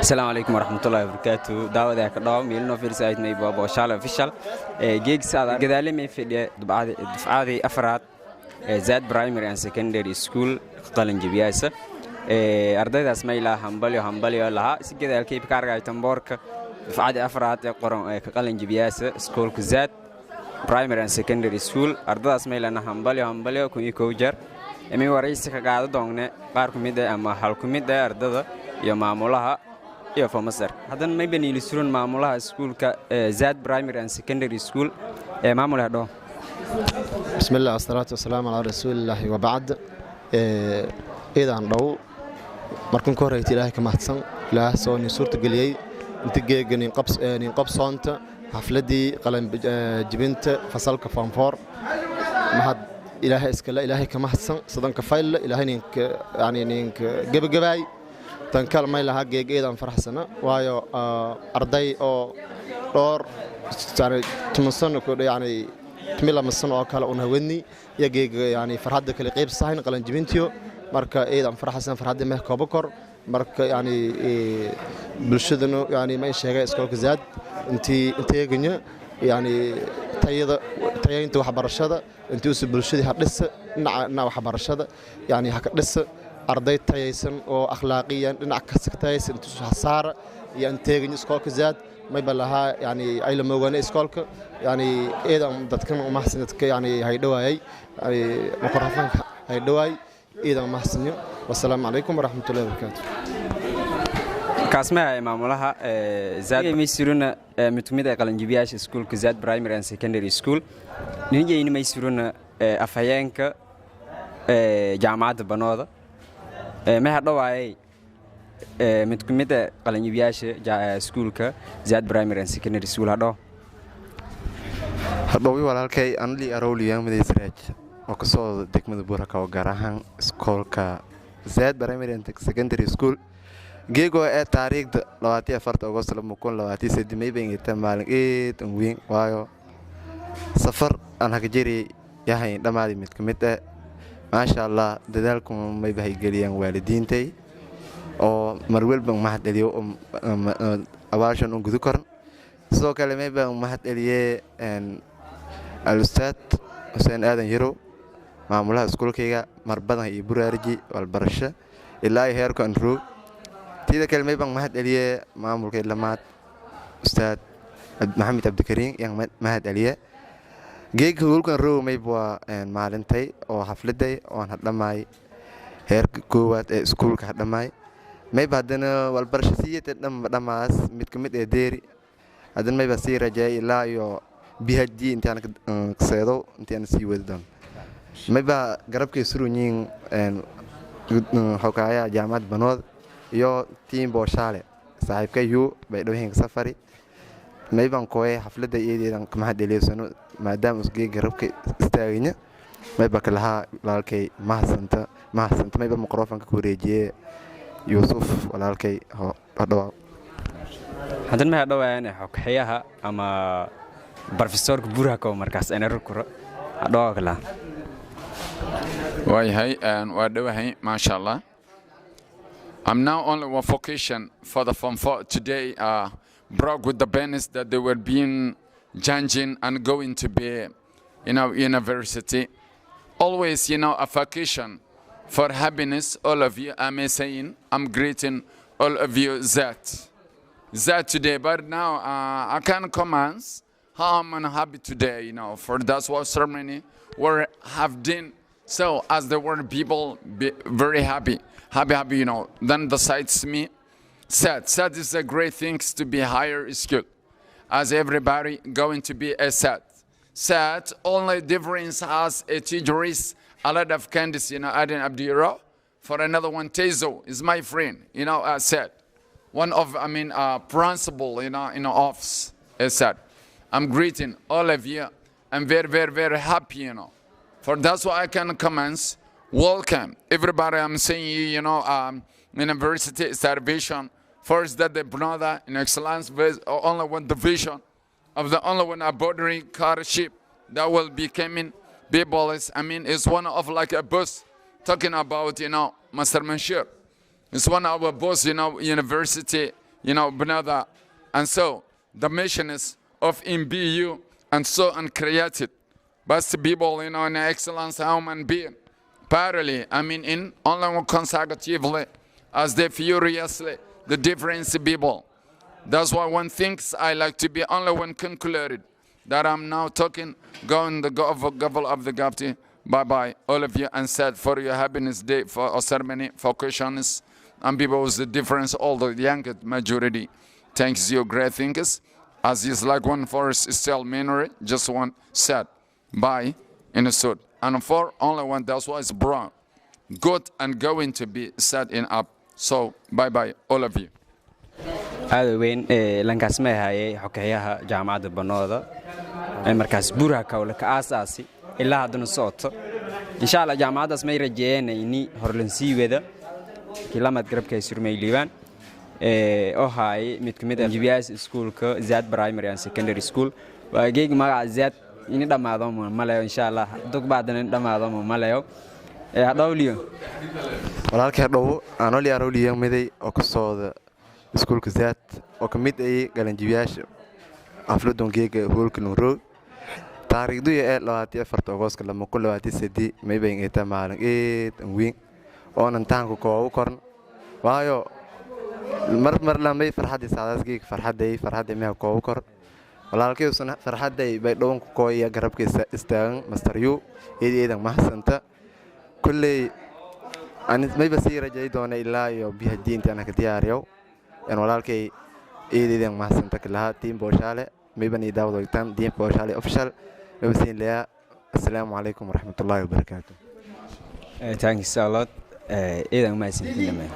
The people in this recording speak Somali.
السلام عليكم ورحمة الله وبركاته. دعوة ذاك الدوام ميلنا في رسالة مي بابا شال official. جيج ساعة كذا مي في دفعة أفراد زاد برايمري and secondary school قلن جبياسة. أرداد اسمي لا همبلي لها سكذا الكيب كارجا تنبورك دفعة أفراد قرن قلن جبياسة school كزاد primary and secondary school. أرداد اسمي لنا همبلي كوني كوجر. أمي ورئيس كقاعدة دونة باركم ميدا أما حالكم ميدا أرداد يا معمولها يا فمصر. هذا ما يبني يلسون معمولها سكول كزاد برايمري and secondary school معمولها ده. بسم الله والصلاة والسلام على رسول الله وبعد. إذا عنده مركون كوريت إلهي كما حسن لا سوني صورة قليل أنت جي نقب صانت xafladii qalan jibinta fasalka form 4 mahad ilaahay iska la ilaahay kama hadsan sadanka fayl ilaahay ninka gabagabay tan kalmay laha geegeedan faraxsana waayo arday oo dhowr tumasan ku yani timila masan oo kala una wadni yageega yani farxada kala qayb sahin qalan jibintiyo marka eedan faraxsan farxada ma koobo kor marka yani bulshadana yani ma sheegay iskoolka zaad inteeganya yani tayada waxbarashada intii uu bulshada hadhisa dhinaca waxbarashada yani haka dhisa arday tayaysan oo akhlaaqiyan dhinac ka sagtaysan intuu hasaara iyo inteeganya iskoolka zaad ma balaha yani ay la moogana iskoolka yani eedan dadkan u mahsanadka yani hay dhawaayay yani mikrafoonka hay dhawaay eedan mahsanyo والسلام عليكم ورحمة الله وبركاته. كاسمها معمولها زاد ميسرونا متمدة قلن جبياش سكول كزاد برايمري and secondary school. نيجي إني ميسرونا أفيانك جامعة بنوضة. ما هذا واي متمدة قلن جبياش سكول كزاد برايمري and secondary school هذا. هذا ولا كي أنا لي أرولي يوم مدرسة وكسر دكمة بورك أو جراهن سكول زاد برايمري and secondary school جيجو تاريخ لواتي أفرت أغسطس لما كون لواتي سدمي بين التمالين تنوين وايو سفر أنا كجري ياهي دمالي متكمتة ما شاء الله دلالكم ما يبهي جريان والدين تي أو مرويل بن مهد اليوم أواشن أنقذكرن سو كلمة بن مهد اليه أن الأستاذ حسين آدم هيرو معمولها سكول كيغا مربضها يبرارجي والبرشة إلا يهيركو أنرو تيدا كلمة بان مهد أليه معمول كي لمات أستاذ محمد عبد الكريم yang مهد أليه جيك هول كان رو ميبوا ان مالنتي أو حفلتي أو هدلماي هير كوات سكول كهدلماي ميبا هدنا والبرشة سيئة دماس متكمت إديري هدنا ميبا سيرا جاي إلا يو بيهجي انتي أنا كسيدو انتي أنا سيوه دم ميبا قربك سرونين ان حكاية جامعة بنود يو تيم بوشالة صاحب كيو بيدوهين سفري ميبا كوي حفلة يدي كما هدي ليسونو ما دام اسجي قربك استاغينيا ميبا كلها لالكي ما حسنت ميبا مقروفا كوريجي يوسف ولالكي هدوا هذا ما هدوا يعني حكايها أما بروفيسور كبورها كو مركز أنا ركورة هدوا كلها Why hey and what do hey mashallah. I'm now only one vocation for the Form 4 today brought with the banners that they were being changing and going to be university. Always a vocation for happiness all of you. I'm saying I'm greeting all of you that today, but now I can commence how I'm happy today for that was ceremony where have done. So as there were people very happy, then besides me, sad is a great thing to be higher school, as everybody going to be a sad. Only difference has a teacher is a lot of candidates, Aden Abdiro. For another one, Tezo is my friend, sad. One of principal, office is sad. I'm greeting all of you. I'm very, very, very happy, For that's why I can commence. Welcome, everybody. I'm saying university starvation. First, that the brother in excellence with only one division of the only one a bordering car ship that will be coming. People is one of like a bus talking about Master Manshur. It's one of a bus university brother. And so the mission is of MBU and so uncreated. Best people, in excellence human being. Parallelly, in only consecutively, as they furiously, the difference people. That's why one thinks I like to be only one concluded. That I'm now talking, going the govel of the Gapti. Bye-bye, all of you, and said for your happiness day, for a ceremony, for questions, and people with the difference, all the young majority. Thanks you, great thinkers. As is like one forest still mineral, just one said, bye, in a suit. And for only one, that's why it's brown. Good and going to be set in up. So, bye-bye, all of you. هذا وين لانكاس ما هي حكاياها جامعة بنوضة مركز بورها كولك أساسي إلا هذا الصوت إن شاء الله جامعة اسمها رجعنا إني هرلنسي وده كلا ما تقرب كيسير ميليوان أو هاي متكمل جبياس سكول كزاد برايمري أند سكندري سكول وجيج مع زاد إني دم هذا ملايو إن شاء الله دوك بعدين دم هذا ملايو هذا وليو walaalkay hadhow aan oli arowliyan miday oo ka soo iskuulka Zaad oo ka mid ay galanjiyaasha afladon geega hoolka Nuuro taariikhdu ee 24 Agoosto 2023 maybe inta maalin weyn oo intaan ku koob korn waayo mar la may farxad saadaasgeeg farxaday ma koob kor walaalkay usna farxaday bay dhoon ku kooya garabkiisa istaagan master yu eedeedan mahsanta kulli أنا ما بصير جاي دونا إلا يو بيهدين تانا كتياريو إن ولكن إيه دين ما سنتك لها تيم بوشالة ما بني داود وقتام تيم بوشالة أوفيشال ما بصير لها السلام عليكم ورحمة الله وبركاته. Thank you so lot. إيه ما سنتين